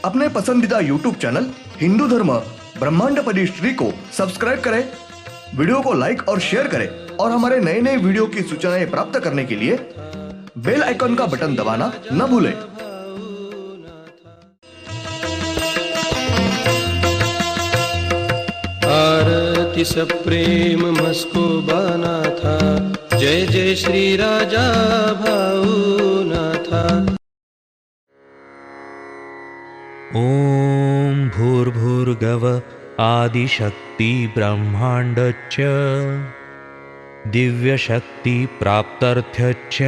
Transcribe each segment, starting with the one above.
अपने पसंदीदा YouTube channel Hindu धर्म ब्रह्मांडपदी श्री को सब्सक्राइब करें, वीडियो को लाइक और शेयर करें और हमारे नए नए वीडियो की सूचनाएं प्राप्त करने के लिए बेल आइकन का बटन दबाना न भूलें। आरती सप्रेम मस्को बाना था, जय जय श्री राजा भाऊनाथा। ॐ भूर्भुर्गव आदिशक्ति ब्रह्माण्डच्च दिव्यशक्ति प्राप्त्यर्थच्च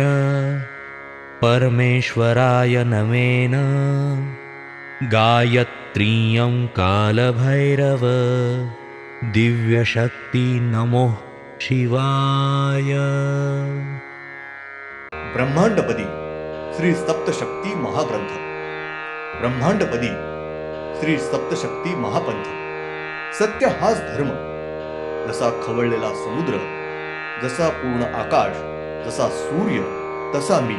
परमेश्वराय नमेन गायत्रीयं कालभैरव दिव्यशक्ति नमो शिवाय। ब्रह्मांडपदी श्री सप्तशक्ती महाग्रंथ, ब्रह्मांडपदी श्री सप्तशक्ती महापंथ। सत्य हाच धर्म, जसा खवळलेला समुद्र, जसा पूर्ण आकाश, जसा सूर्य, तसा मी।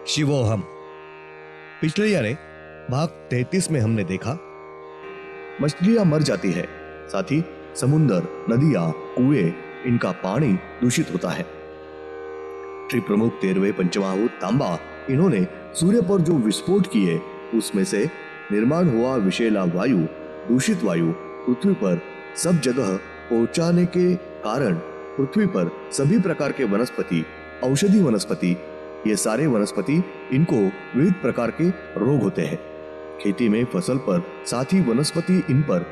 शिवोहम। पिछले यानी भाग 33 में हमने देखा मछलियां मर जाती है, साथ ही समुंदर, नदियां, कुएं, इनका पानी दूषित होता है। श्री प्रमुख 13वें पंचमहाभूत तांबा, इन्होंने सूर्य पर जो विस्फोट किए उसमें से निर्माण हुआ विषैला वायु, दूषित वायु पृथ्वी पर सब जगह पहुंचाने के कारण पृथ्वी पर सभी प्रकार के वनस्पति, औषधि वनस्पति, ये सारे वनस्पति, इनको विविध प्रकार के रोग होते हैं। खेती में फसल पर साथ ही वनस्पति इन पर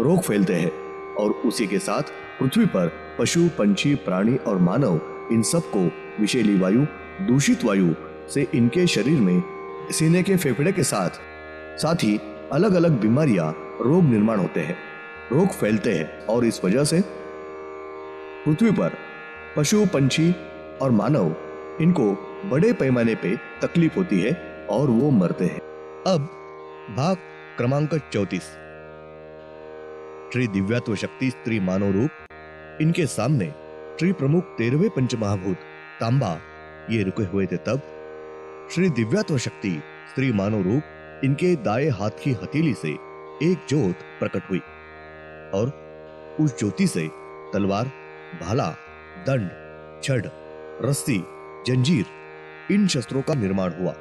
रोग फैलते हैं और उसी के साथ पृथ्वी पर पशु, पंछी, प्राणी और मानव, इन सबको विषैली वायु, दूषित वायु से इनके शरीर में सीने के फेफड़े के साथ ही अलग अलग बीमारियां, रोग निर्माण होते हैं, रोग फैलते हैं और इस वजह से पृथ्वी पर पशु, पंछी और मानव, इनको बड़े पैमाने पे तकलीफ होती है और वो मरते हैं। अब भाग क्रमांक 34, श्री दिव्यत्व शक्ति स्त्री मानव रूप, इनके सामने श्री प्रमुख 13वें पंचमहाभूत तांबा ये रुके हुए थे। तब श्री दिव्यत्व शक्ति स्त्री मानव रूप, इनके दाएं हाथ की हथेली से एक ज्योत प्रकट हुई और उस ज्योति से तलवार, भाला, दंड, छड़, रस्सी, जंजीर, इन शस्त्रों का निर्माण हुआ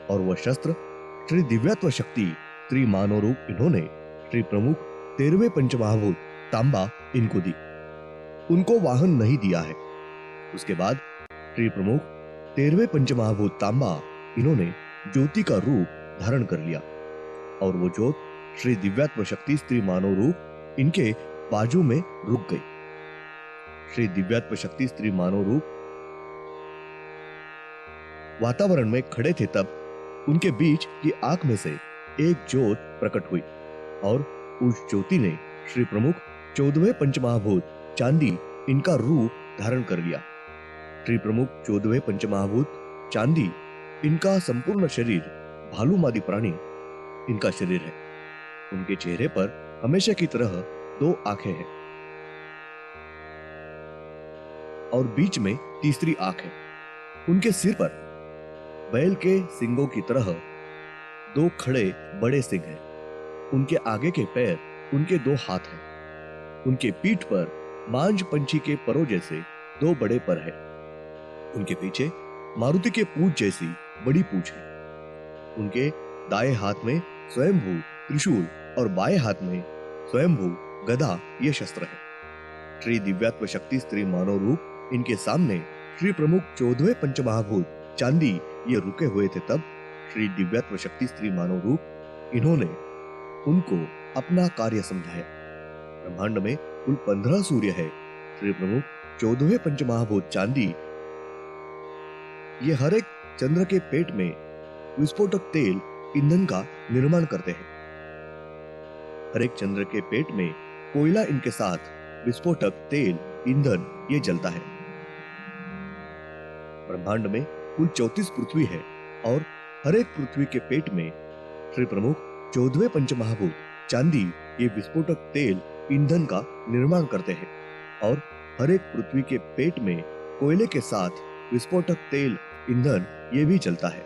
और वह शस्त्र श्री दिव्यत्व शक्ति स्त्री मानव रूप, इन्होंने श्री प्रमुख 13वें पंचमहाभूत तांबा इनको दी, उनको वाहन नहीं दिया है। उसके बाद श्री प्रमुख 13वें पंचमहाभूत तांबा, इन्होंने ज्योति का रूप धारण कर लिया और वो ज्योत श्री दिव्यत्व शक्ति स्त्री मानव रूप, इनके बाजू में रुक गई। श्री दिव्यत्व शक्ति स्त्री मानव रूप वातावरण में खड़े थे, तब उनके बीच की आंख में से एक ज्योत प्रकट हुई और उस ज्योति ने श्री प्रमुख 14वें पंचमहाभूत चांदी, इनका रूप धारण कर लिया। श्री प्रमुख 14वें पंचमहाभूत चांदी, इनका संपूर्ण शरीर भालूमादी प्राणी इनका शरीर है। उनके चेहरे पर हमेशा की तरह 2 आंखें हैं और बीच में तीसरी आंख है। उनके सिर पर बैल के सिंगों की तरह 2 खड़े बड़े सिंग हैं। उनके आगे के पैर, उनके 2 हाथ हैं। उनके पीठ पर मांझ पंछी के परों जैसे 2 बड़े पर हैं। उनके पीछे मारुति के पूंछ जैसी बड़ी पूंछ है। उनके दाएं हाथ में स्वयंभू त्रिशूल और बाएं हाथ में स्वयंभू गदा, ये शस्त्र है। श्री दिव्यत्व शक्ति स्त्री मानव रूप, इनके सामने श्री प्रमुख 14वें पंचमहाभूत चांदी ये रुके हुए थे। तब श्री दिव्यत्व शक्ति स्त्री मानव रूप, इन्होंने उनको अपना कार्य समझाया। ब्रह्मांड में कुल 15 सूर्य है। श्री प्रमुख 14वें पंचमहाभूत चांदी ये हर एक चंद्र के पेट में विस्फोटक तेल, ईंधन का निर्माण करते हैं। हर एक चंद्र के पेट में कोयला, इनके साथ विस्फोटक तेल, ईंधन ये जलता है। ब्रह्मांड में कुल 34 पृथ्वी है और हर एक पृथ्वी के पेट में श्री प्रमुख 14वें पंचमहाभूत चांदी ये विस्फोटक तेल, ईंधन का निर्माण करते हैं और हर एक पृथ्वी के पेट में कोयले के साथ विस्फोटक तेल, ईंधन ये भी जलता है।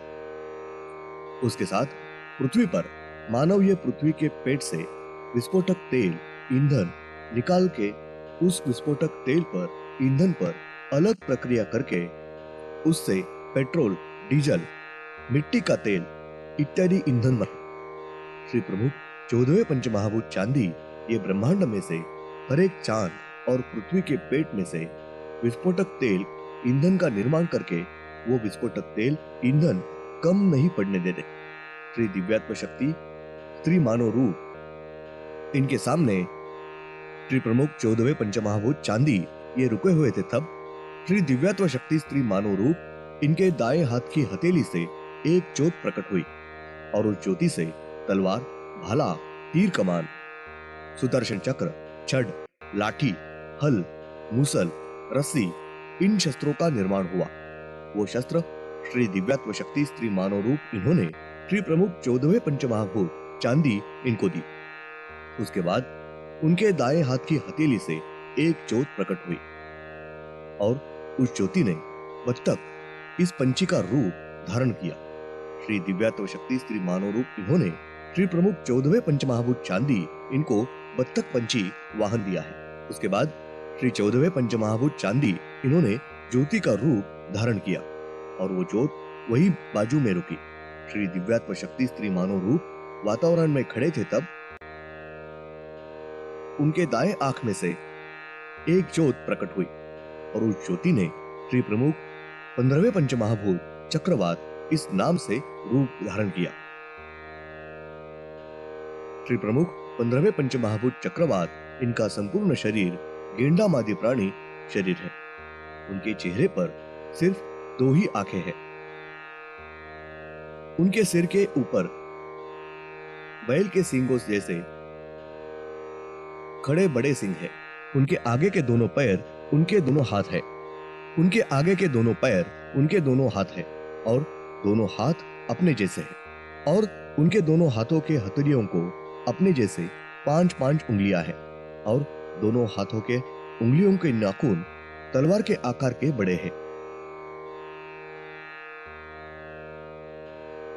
उसके साथ पृथ्वी पर मानव ये पृथ्वी के पेट से विस्फोटक तेल ईंधन निकाल के उस विस्फोटक तेल पर ईंधन पर अलग प्रक्रिया करके उससे पेट्रोल डीजल मिट्टी का तेल इत्यादि ईंधन बना। श्री प्रमुख 14वें पंचमहाभूत चांदी ये ब्रह्मांड में से हर एक चांद और पृथ्वी के पेट में से विस्फोटक तेल ईंधन का निर्माण करके वो विस्फोटक तेल ईंधन कम नहीं पड़ने देते। श्री दिव्यात्म शक्ति स्त्री मानव रूप इनके सामने श्री प्रमुख 14वें पंचमहाभूत चांदी ये रुके हुए थे। तब श्री दिव्यात्म शक्ति स्त्री मानव रूप इनके दाएं हाथ की हथेली से एक ज्योत प्रकट हुई और उस ज्योति से तलवार भाला तीर कमान सुदर्शन चक्र छड़ लाठी हल मूसल रस्सी इन शस्त्रों का निर्माण हुआ। वो शस्त्र श्री दिव्यात्म शक्ति स्त्री मानव रूप इन्होंने श्री प्रमुख 14वें पंचमहाभूत चांदी इनको दी। उसके बाद उनके दाएं हाथ की हथेली से एक ज्योत प्रकट हुई और उस ज्योति ने बत्तख इस पंछी का रूप धारण किया। श्री दिव्यात्म शक्ति स्त्री मानव रूप इन्होंने श्री प्रमुख 14वें पंचमहाभूत चांदी इनको बत्तख पंछी वाहन दिया है। उसके बाद श्री 14वें पंचमहाभूत चांदी इन्होंने ज्योति का रूप धारण किया और वो ज्योत वही बाजू में रुकी। श्री दिव्यात्म शक्ति स्त्री मानव रूप वातावरण में खड़े थे। तब उनके दाएं आंख में से एक ज्योत प्रकट हुई और उस ज्योति ने श्री प्रमुख 15वें पंचमहाभूत चक्रवात इस नाम से रूप धारण किया। श्री प्रमुख 15वें पंचमहाभूत चक्रवात इनका संपूर्ण शरीर गेंडा मादी प्राणी शरीर है। उनके चेहरे पर सिर्फ 2 ही आंखें हैं। उनके सिर के ऊपर बैल के सींगों जैसे खड़े बड़े सिंह है। उनके आगे के दोनों पैर उनके दोनों हाथ है। उनके आगे के दोनों पैर उनके दोनों हाथ है और दोनों हाथ अपने जैसे हैं और उनके दोनों हाथों के हथेलियों को अपने जैसे 5-5 उंगलियां हैं और दोनों हाथों के उंगलियों के नाखून तलवार के आकार के बड़े हैं।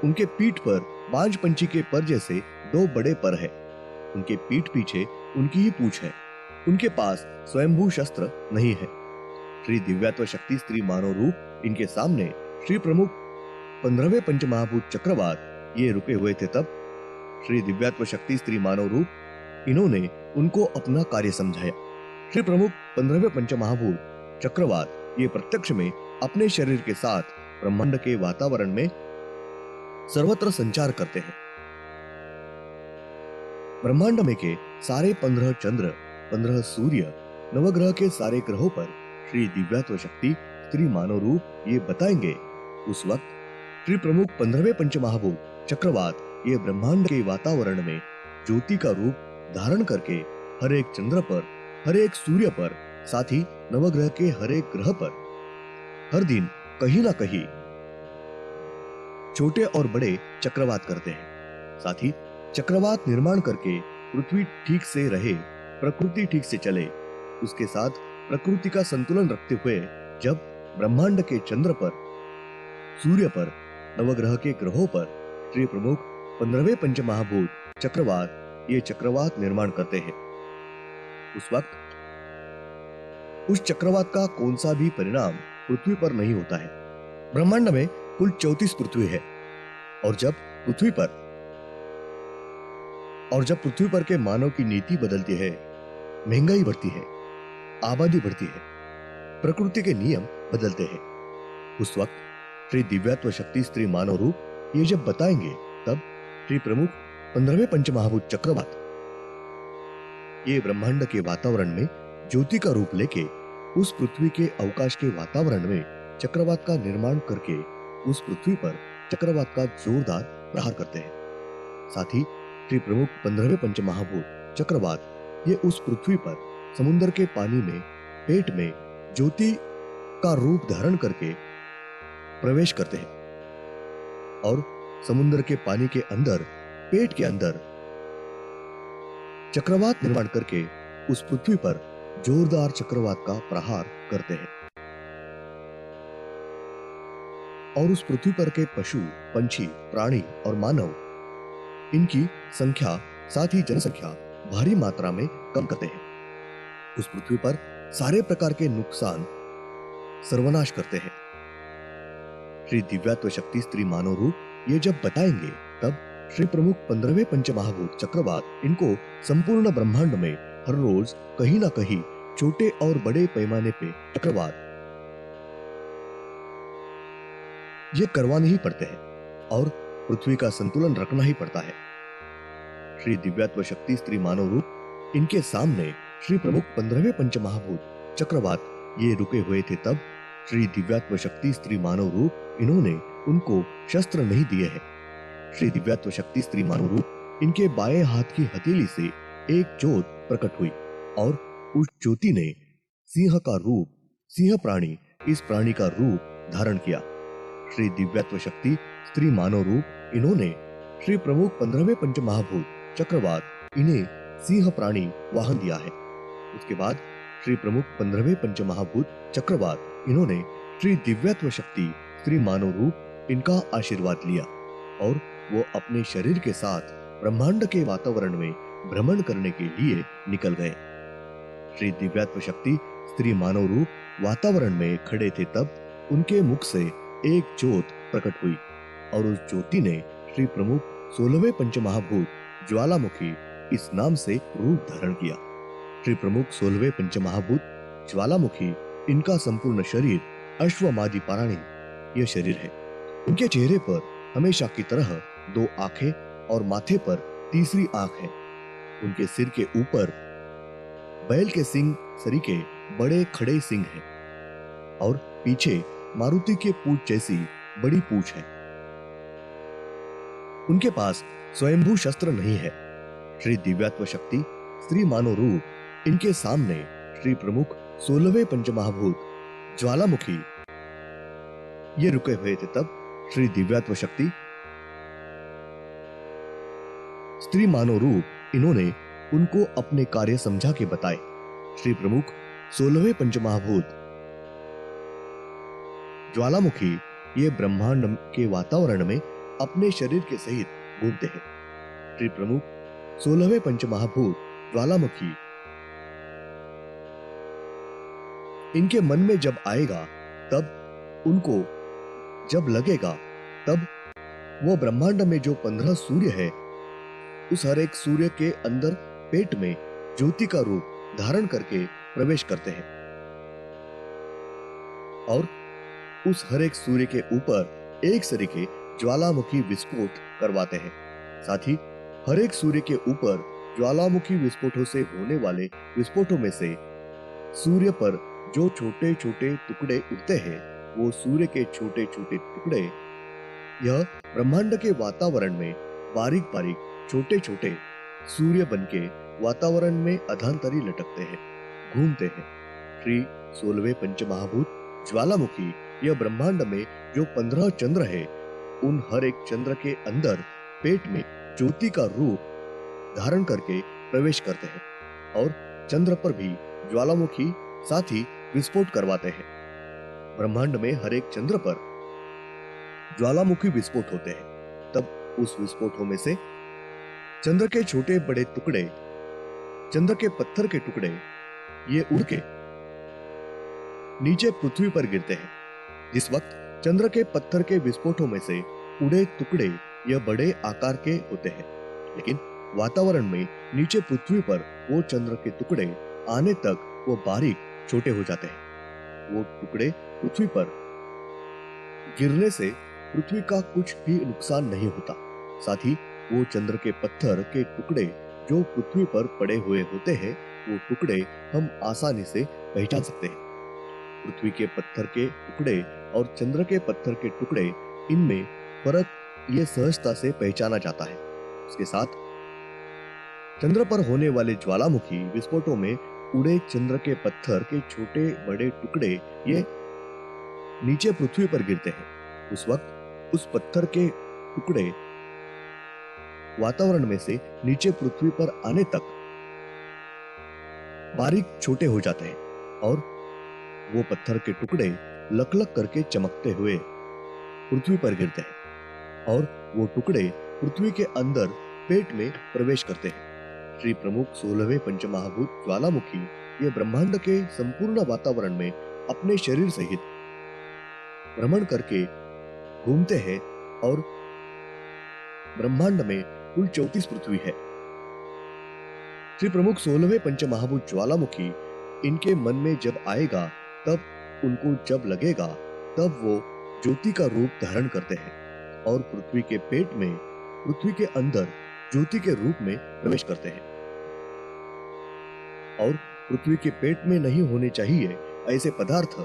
उनके पीठ पर बाज पंछी के पर जैसे 2 बड़े पर है। उनके पीठ पीछे उनकी ही पूंछ है। उनके पास स्वयंभू शस्त्र नहीं है। श्री दिव्यात्म शक्ति स्त्री मानव रूप इनके सामने श्री प्रमुख 15वें पंचमहाभूत चक्रवात ये रुके हुए थे। तब श्री दिव्यात्म शक्ति स्त्री मानव रूप इन्होंने उनको अपना कार्य समझाया। श्री प्रमुख 15वें पंचमहाभूत चक्रवात ये प्रत्यक्ष में अपने शरीर के साथ ब्रह्मांड के वातावरण में सर्वत्र संचार करते हैं। ब्रह्मांड में के सारे 15 चंद्र 15 सूर्य नवग्रह के सारे ग्रहों पर श्री दिव्यात्म शक्ति स्त्री मानव रूप ये बताएंगे। उस वक्त श्री प्रमुख 15वें पंचमहाभूत चक्रवात ये ब्रह्मांड के वातावरण में ज्योति का रूप धारण करके हर एक चंद्र पर हर एक सूर्य पर साथ ही नवग्रह के हर एक ग्रह पर हर दिन कहीं ना कहीं छोटे और बड़े चक्रवात करते हैं। साथ ही चक्रवात निर्माण करके पृथ्वी ठीक से रहे, प्रकृति ठीक से चले, उसके साथ प्रकृति का संतुलन रखते हुए जब ब्रह्मांड के चंद्र पर सूर्य पर नवग्रह के ग्रहों पर श्री प्रमुख 15वें पंचमहाभूत चक्रवात ये चक्रवात निर्माण करते हैं। उस वक्त उस चक्रवात का कौन सा भी परिणाम पृथ्वी पर नहीं होता है। ब्रह्मांड में कुल 34 पृथ्वी है और जब पृथ्वी पर के मानव की नीति बदलती है, महंगाई बढ़ती है, आबादी बढ़ती है, प्रकृति के नियम बदलते हैं, उस वक्त श्री दिव्यात्म शक्ति स्त्री मानव रूप ये जब बताएंगे तब श्री प्रमुख 15वें पंचमहाभूत चक्रवात ये ब्रह्मांड के वातावरण में ज्योति का रूप लेके उस पृथ्वी के अवकाश के वातावरण में चक्रवात का निर्माण करके उस पृथ्वी पर चक्रवात का जोरदार प्रहार करते हैं। साथ ही श्री प्रमुख 15वें पंचमहाभूत चक्रवात ये उस पृथ्वी पर समुद्र के पानी में पेट में ज्योति का रूप धारण करके प्रवेश करते हैं और समुद्र के पानी के अंदर पेट के अंदर चक्रवात निर्माण करके उस पृथ्वी पर जोरदार चक्रवात का प्रहार करते हैं और उस पृथ्वी पर के पशु पंछी प्राणी और मानव इनकी संख्या साथ ही जनसंख्या भारी मात्रा में कम करते हैं। उस पृथ्वी पर सारे प्रकार के नुकसान सर्वनाश करते हैं। श्री दिव्यात्व शक्ति स्त्री मानव रूप ये जब बताएंगे तब श्री प्रमुख 15वें पंचमहाभूत चक्रवात इनको संपूर्ण ब्रह्मांड में हर रोज कहीं ना कहीं छोटे और बड़े पैमाने पे चक्रवात ये करवाने ही पड़ते हैं और पृथ्वी का संतुलन रखना ही पड़ता है। श्री दिव्यात्व शक्ति स्त्री मानव रूप इनके सामने श्री प्रमुख 15वें पंचमहाभूत चक्रवात ये रुके हुए थे तब श्री दिव्यात्व शक्ति स्त्री मानव रूप इन्होंने उनको शस्त्र नहीं दिए हैं। श्री दिव्यात्व शक्ति स्त्री मानव रूप इनके बाएं हाथ की हथेली से एक ज्योत प्रकट हुई और उस ज्योति ने सिंह का रूप, सिंह प्राणी इस प्राणी का रूप धारण किया। श्री दिव्यात्व शक्ति स्त्री मानव रूप इन्होंने श्री प्रमुख 15वें पंचमहाभूत चक्रवात इन्हें सिंह प्राणी वाहन दिया है। उसके बाद श्री प्रमुख 15वें पंचमहाभूत चक्रवात इन्होंने श्री दिव्यात्व शक्ति स्त्री मानव रूप इनका आशीर्वाद लिया और वो अपने शरीर के साथ ब्रह्मांड के वातावरण में भ्रमण करने के लिए निकल गए। श्री दिव्यात्व शक्ति स्त्री मानव रूप वातावरण में खड़े थे तब उनके मुख से एक ज्योत प्रकट हुई और उस ज्योति ने श्री प्रमुख 16वें पंचमहाभूत ज्वालामुखी इस नाम से रूप धारण किया। श्री प्रमुख 16वें पंचमहाभूत ज्वालामुखी इनका संपूर्ण शरीर अश्वमादि पाराणी यह शरीर है। उनके चेहरे पर हमेशा की तरह 2 आंखें और माथे पर तीसरी आंख है। उनके सिर के ऊपर बैल के सिंग सरीके बड़े खड़े सिंग हैं और पीछे मारुति के पूंछ जैसी बड़ी पूंछ है। उनके पास स्वयंभू शस्त्र नहीं है। श्री दिव्यात्व शक्ति स्त्री मानव रूप इनके सामने श्री प्रमुख 16वें पंचमहाभूत ज्वालामुखी ये रुके हुए थे तब श्री दिव्यात्व शक्ति स्त्री मानव रूप इन्होंने उनको अपने कार्य समझा के बताए। श्री प्रमुख 16वें पंचमहाभूत ज्वालामुखी ये ब्रह्मांड के वातावरण में अपने शरीर के सहित घूमते हैं। श्री प्रमुख 16वें पंचमहाभूत ज्वालामुखी इनके मन में जब आएगा तब उनको जब लगेगा तब वो ब्रह्मांड में जो 15 सूर्य है उस हर एक सूर्य के अंदर पेट में ज्योति का रूप धारण करके प्रवेश करते हैं और उस हर एक सूर्य के ऊपर एक सरीके ज्वालामुखी विस्फोट करवाते हैं। साथ ही हर एक सूर्य के ऊपर ज्वालामुखी विस्फोटों से होने वाले विस्फोटों में से सूर्य पर जो छोटे छोटे टुकड़े उठते हैं वो सूर्य के छोटे छोटे टुकड़े यह ब्रह्मांड के वातावरण में बारीक बारीक छोटे छोटे सूर्य बनके वातावरण में अधांतरी लटकते हैं, घूमते हैं। श्री 16वें पंचमहाभूत ज्वालामुखी यह ब्रह्मांड में जो 15 चंद्र है उन हर एक चंद्र के अंदर पेट में ज्योति का रूप धारण करके प्रवेश करते हैं और चंद्र पर भी ज्वालामुखी साथ ही विस्फोट करवाते हैं। ब्रह्मांड में हर एक चंद्र पर ज्वालामुखी विस्फोट होते हैं। तब उस विस्फोटों में से चंद्र के छोटे बड़े टुकड़े, चंद्र के पत्थर के टुकड़े ये उड़ के नीचे पृथ्वी पर गिरते हैं। जिस वक्त चंद्र के पत्थर के विस्फोटों में से उड़े टुकड़े यह बड़े आकार के होते हैं, लेकिन वातावरण में नीचे पृथ्वी पर वो चंद्र के टुकड़े आने तक वो बारीक छोटे हो जाते हैं। वो टुकड़े पृथ्वी पर गिरने से पृथ्वी का कुछ भी नुकसान नहीं होता। साथ ही वो चंद्र के पत्थर के टुकड़े जो पृथ्वी पर पड़े हुए होते हैं वो टुकड़े हम आसानी से पहचान सकते हैं। पृथ्वी के पत्थर के टुकड़े और चंद्र के पत्थर के टुकड़े इनमें फर्क ये सहजता से पहचाना जाता है। उसके साथ चंद्र पर होने वाले ज्वालामुखी विस्फोटों में उड़े चंद्र के पत्थर के छोटे बड़े टुकड़े ये नीचे पृथ्वी पर गिरते हैं। उस वक्त उस पत्थर के टुकड़े वातावरण में से नीचे पृथ्वी पर आने तक बारीक छोटे हो जाते हैं और वो पत्थर के टुकड़े लक-लक करके चमकते हुए पृथ्वी पर गिरते हैं और वो टुकड़े पृथ्वी के अंदर पेट में प्रवेश करते हैं। श्री प्रमुख 16वें पंचमहाभूत ज्वालामुखी ये ब्रह्मांड के संपूर्ण वातावरण में अपने शरीर सहित भ्रमण करके घूमते हैं और ब्रह्मांड में कुल 34 पृथ्वी है। श्री प्रमुख 16वें पंचमहाभूत ज्वालामुखी इनके मन में जब आएगा, तब उनको जब लगेगा, तब वो ज्योति का रूप धारण करते हैं और पृथ्वी के पेट में, पृथ्वी के अंदर ज्योति के रूप में प्रवेश करते हैं। और पृथ्वी के पेट में नहीं होने चाहिए ऐसे पदार्थ,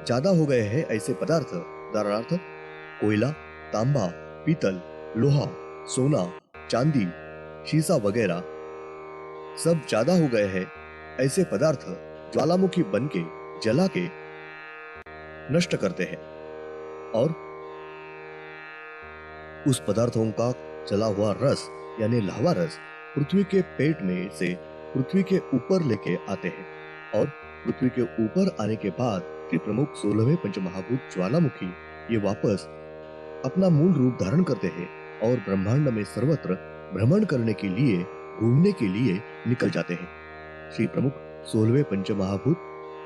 ज्यादा हो गए हैं ऐसे पदार्थ, उदाहरणार्थ कोयला, तांबा, पीतल, लोहा, सोना, चांदी, शीशा वगैरह सब ज्यादा हो गए हैं ऐसे पदार्थ ज्वालामुखी बन के जला के नष्ट करते हैं और उस पदार्थों का जला हुआ रस यानी लावा रस पृथ्वी के पेट में से पृथ्वी के ऊपर लेके आते हैं और पृथ्वी के ऊपर आने के बाद श्री प्रमुख 16वें पंचमहाभूत ज्वालामुखी ये वापस अपना मूल रूप धारण करते हैं और ब्रह्मांड में सर्वत्र भ्रमण करने के लिए, घूमने के लिए निकल जाते हैं। श्री प्रमुख 16वें पंचमहाभूत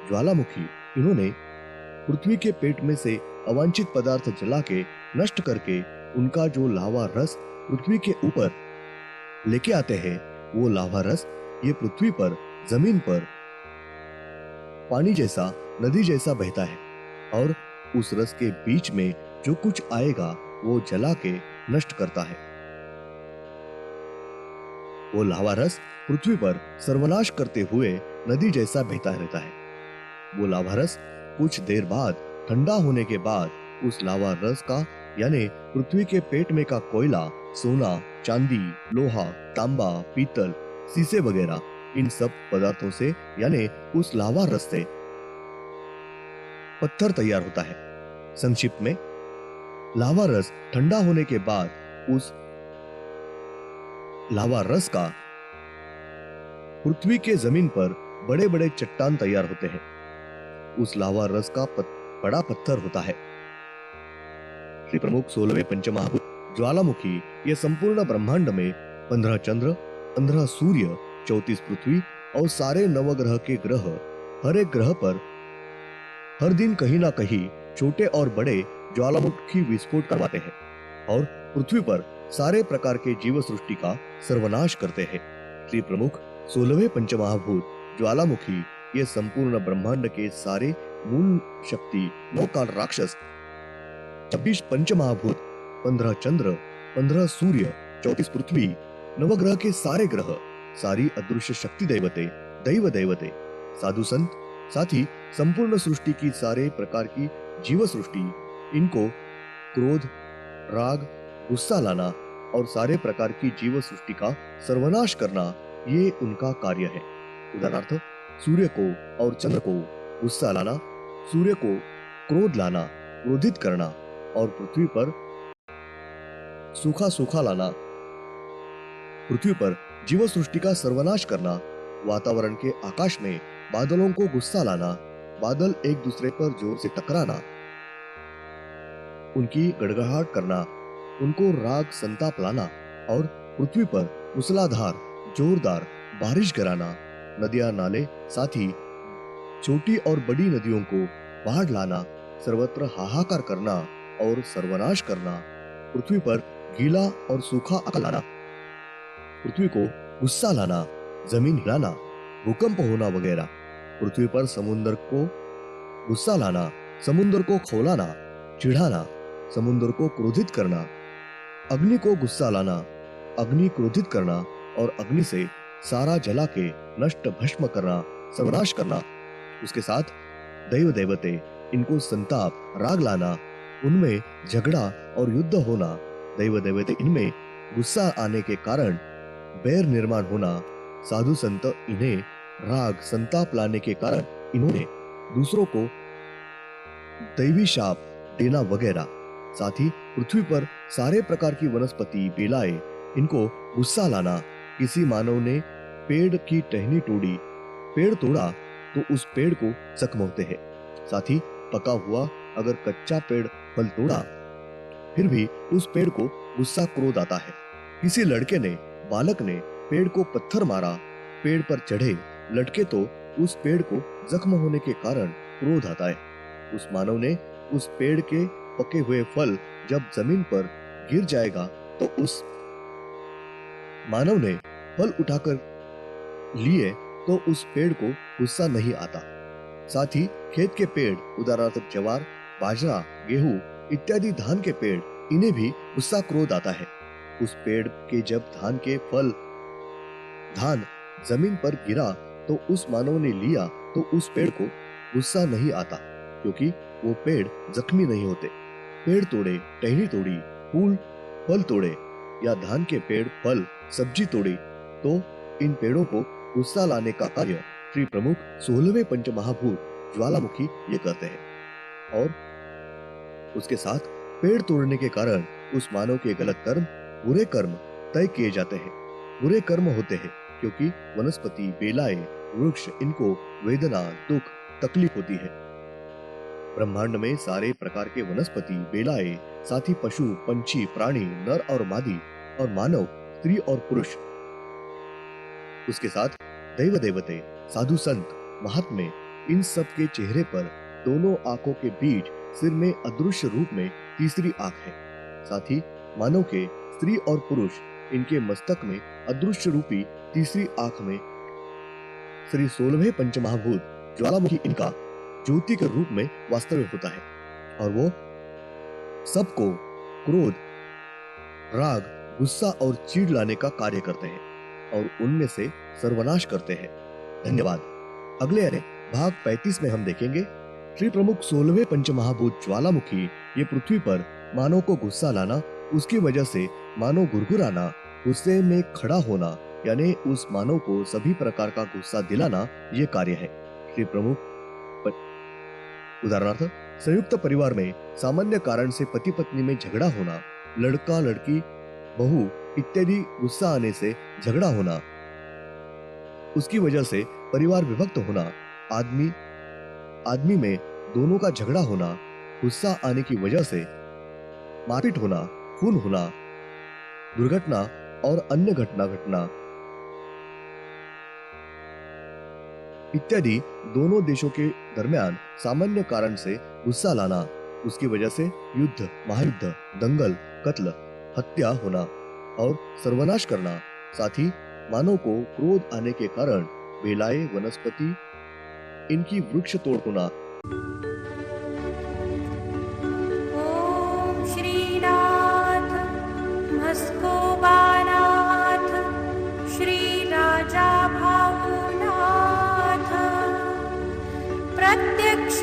ज्वालामुखी इन्होंने पृथ्वी के पेट में से अवांछित पदार्थ जला के नष्ट करके उनका जो लावा रस पृथ्वी के ऊपर लेके आते हैं, वो लावा रस ये पृथ्वी पर, जमीन पर पानी जैसा, नदी जैसा बहता है और उस रस के बीच में जो कुछ आएगा वो जला के नष्ट करता है। वो लावा रस पृथ्वी पर सर्वनाश करते हुए नदी जैसा बहता रहता है। वो लावा रस कुछ देर बाद ठंडा होने के बाद उस लावा रस का यानी पृथ्वी के पेट में का कोयला, सोना, चांदी, लोहा, तांबा, पीतल, शीशे वगैरह इन सब पदार्थों से यानी उस लावा रस से पत्थर तैयार होता है। संक्षिप्त में लावा रस ठंडा होने के बाद उस लावा रस का पृथ्वी के जमीन पर बड़े बड़े चट्टान तैयार होते हैं। उस लावा रस का बड़ा पत्थर होता है। श्री प्रमुख 16वें पंचमहाभूत ज्वालामुखी ये संपूर्ण ब्रह्मांड में 15 चंद्र, 15 सूर्य, 34 पृथ्वी और सारे नवग्रह के ग्रह हर एक ग्रह पर हर दिन कहीं ना कहीं छोटे और बड़े ज्वालामुखी विस्फोट करवाते हैं और पृथ्वी पर सारे प्रकार के जीव सृष्टि का सर्वनाश करते हैं। श्री प्रमुख 16वें पंचमहाभूत ज्वालामुखी ये संपूर्ण ब्रह्मांड के सारे मूल शक्ति, 9 काल राक्षस, 26 पंचमहाभूत, 15 चंद्र, 15 सूर्य, 34 पृथ्वी, नवग्रह के सारे ग्रह, सारी अदृश्य शक्ति दैवते, दैव दैवते, साधु संत, साथ ही संपूर्ण सृष्टि की सारे प्रकार की जीव सृष्टि, इनको क्रोध, राग, गुस्सा लाना और सारे प्रकार की जीव सृष्टि का सर्वनाश करना ये उनका कार्य है। उदाहरणार्थ सूर्य को और चंद्र को गुस्सा लाना, सूर्य को क्रोध लाना, क्रोधित करना और पृथ्वी पर सूखा सूखा लाना, पृथ्वी पर जीव सृष्टि का सर्वनाश करना, वातावरण के आकाश में बादलों को गुस्सा लाना, बादल एक दूसरे पर जोर से टकराना, उनकी गड़गड़ाहट करना, उनको राग संताप लाना और पृथ्वी पर मूसलाधार जोरदार बारिश गिराना, नदियां नाले साथ ही छोटी और बड़ी नदियों को बाढ़ लाना, सर्वत्र हाहाकार करना और सर्वनाश करना, पृथ्वी पर गीला और सूखा अकाल लाना, पृथ्वी को गुस्सा लाना, जमीन हिलाना, भूकंप होना वगैरह, पृथ्वी पर समुद्र को गुस्सा लाना, समुद्र को खौलाना, चिढ़ाना, समुद्र को क्रोधित करना, अग्नि को गुस्सा लाना, अग्नि क्रोधित करना और अग्नि से सारा जला के नष्ट भस्म करना, सर्वनाश करना। उसके साथ दैव दैवते, इनको संताप, राग लाना, उनमें झगड़ा और युद्ध होना, दैव दैवते इनमें गुस्सा आने के कारण बैर निर्माण होना, साधु संत इन्हें राग संताप लाने के कारण इन्होंने दूसरों को दैवी शाप देना वगैरह। साथ ही पृथ्वी पर सारे प्रकार की वनस्पति, बेलाएं, इनको गुस्सा लाना, किसी मानव ने पेड़ की टहनी तोड़ी, पेड़ तोड़ा तो उस पेड़ को चकमोते हैं। साथ ही पका हुआ अगर कच्चा पेड़ फल तोड़ा फिर भी उस पेड़ को गुस्सा क्रोध आता है। किसी लड़के ने, बालक ने पेड़ को पत्थर मारा, पेड़ पर चढ़े, लटके तो उस पेड़ को जख्म होने के कारण क्रोध आता है। उस मानव ने उस पेड़ के पके हुए फल जब जमीन पर गिर जाएगा तो उस मानव ने फल उठाकर लिए तो उस पेड़ को गुस्सा नहीं आता। साथ ही खेत के पेड़, उदाहरणार्थ ज्वार, बाजरा, गेहूं इत्यादि धान के पेड़, इन्हें भी गुस्सा क्रोध आता है। उस पेड़ के जब धान जमीन पर गिरा तो उस मानव ने लिया तो उस पेड़ को गुस्सा नहीं आता, क्योंकि वो पेड़ जख्मी नहीं होते। पेड़ तोड़े, टहनी तोड़ी, फूल फल तोड़े या धान के पेड़ फल सब्जी तोड़ी तो इन पेड़ों को गुस्सा लाने का कार्य श्री प्रमुख 16वें पंचमहाभूत ज्वालामुखी ये करते हैं। और उसके साथ पेड़ तोड़ने के कारण उस मानव के गलत कर्म, बुरे कर्म तय किए जाते हैं। बुरे कर्म होते हैं क्योंकि वनस्पति, बेलाएं, वृक्ष, इनको वेदना, दुख, तकलीफ होती है। ब्रह्मांड में सारे प्रकार के वनस्पति, बेलाएं, साथ ही पशु, पंछी, प्राणी, नर और मादी और मानव, स्त्री और पुरुष, उसके साथ दैव देवते, साधु संत, महात्मे, इन सब के चेहरे पर दोनों आंखों के बीच सिर में अदृश्य रूप में तीसरी आंख है। साथ ही मानव के स्त्री और पुरुष, इनके मस्तक में अदृश्य रूपी तीसरी आंख में श्री 16वें पंचमहाभूत ज्वालामुखी इनका ज्योति के रूप में वास्तव्य होता है और वो सबको क्रोध, राग, गुस्सा और चीड़ लाने का कार्य करते हैं और उनमें से सर्वनाश करते हैं। धन्यवाद। अगले यानी भाग 35 में हम देखेंगे श्री प्रमुख 16वें पंचमहाभूत ज्वालामुखी ये पृथ्वी पर मानव को गुस्सा लाना, उसकी वजह से मानव गुरगुराना, गुस्से में खड़ा होना, यानी उस मानव को सभी प्रकार का गुस्सा दिलाना ये कार्य है। श्री प्रमुख उदाहरणार्थ संयुक्त परिवार में सामान्य कारण से पति पत्नी में झगड़ा होना, लड़का लड़की, बहू इत्यादि गुस्सा आने से झगड़ा होना, उसकी वजह से परिवार विभक्त होना, आदमी में दोनों का झगड़ा होना, गुस्सा आने की वजह से मारपीट होना, खून होना, दुर्घटना और अन्य घटना इत्यादि दोनों देशों के दरमियान सामान्य कारण से गुस्सा लाना, उसकी वजह से युद्ध, महायुद्ध, दंगल, कत्ल, हत्या होना और सर्वनाश करना। साथ ही मानव को क्रोध आने के कारण बेलाएं, वनस्पति, इनकी वृक्ष तोड़ होना। ओम श्रीनाथ मस्कोबानाथ श्री राजा भावनाथ प्रत्यक्ष